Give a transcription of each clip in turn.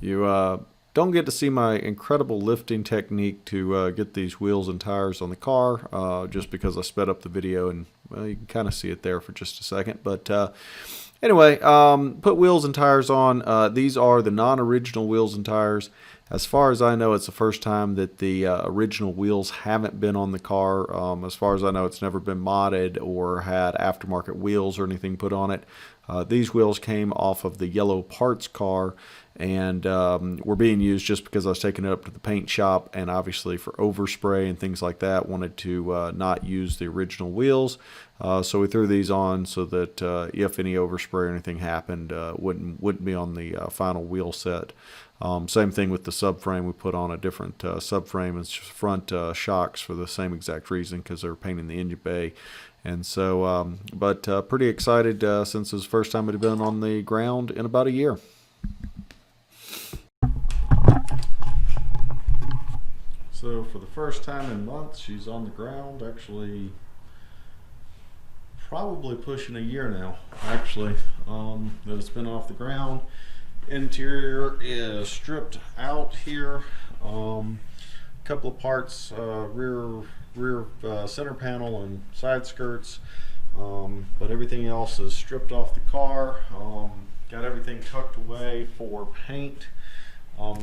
You don't get to see my incredible lifting technique to get these wheels and tires on the car, just because I sped up the video, and well, you can kind of see it there for just a second. But anyway, put wheels and tires on. These are the non-original wheels and tires. As far as I know, it's the first time that the original wheels haven't been on the car. As far as I know, it's never been modded or had aftermarket wheels or anything put on it. These wheels came off of the yellow parts car, and were being used just because I was taking it up to the paint shop, and obviously for overspray and things like that, wanted to not use the original wheels. So we threw these on so that if any overspray or anything happened, wouldn't be on the final wheel set. Same thing with the subframe. We put on a different subframe and front shocks for the same exact reason, because they were painting the engine bay. And so, pretty excited since it was the first time it had been on the ground in about a year. So for the first time in months, she's on the ground. Actually, probably pushing a year now, actually, that it's been off the ground. Interior is stripped out here. A couple of parts, rear center panel and side skirts, but everything else is stripped off the car. Got everything tucked away for paint.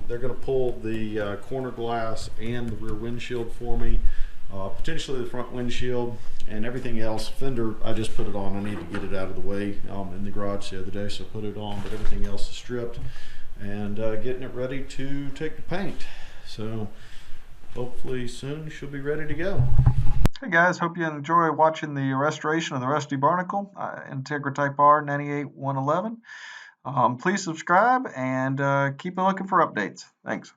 They're going to pull the corner glass and the rear windshield for me, potentially the front windshield, and everything else. Fender, I just put it on. I need to get it out of the way in the garage the other day, so I put it on, but everything else is stripped, and getting it ready to take the paint. So hopefully soon she'll be ready to go. Hey guys, hope you enjoy watching the restoration of the rusty Barnacle, Integra Type R 98-111. Please subscribe and keep looking for updates. Thanks.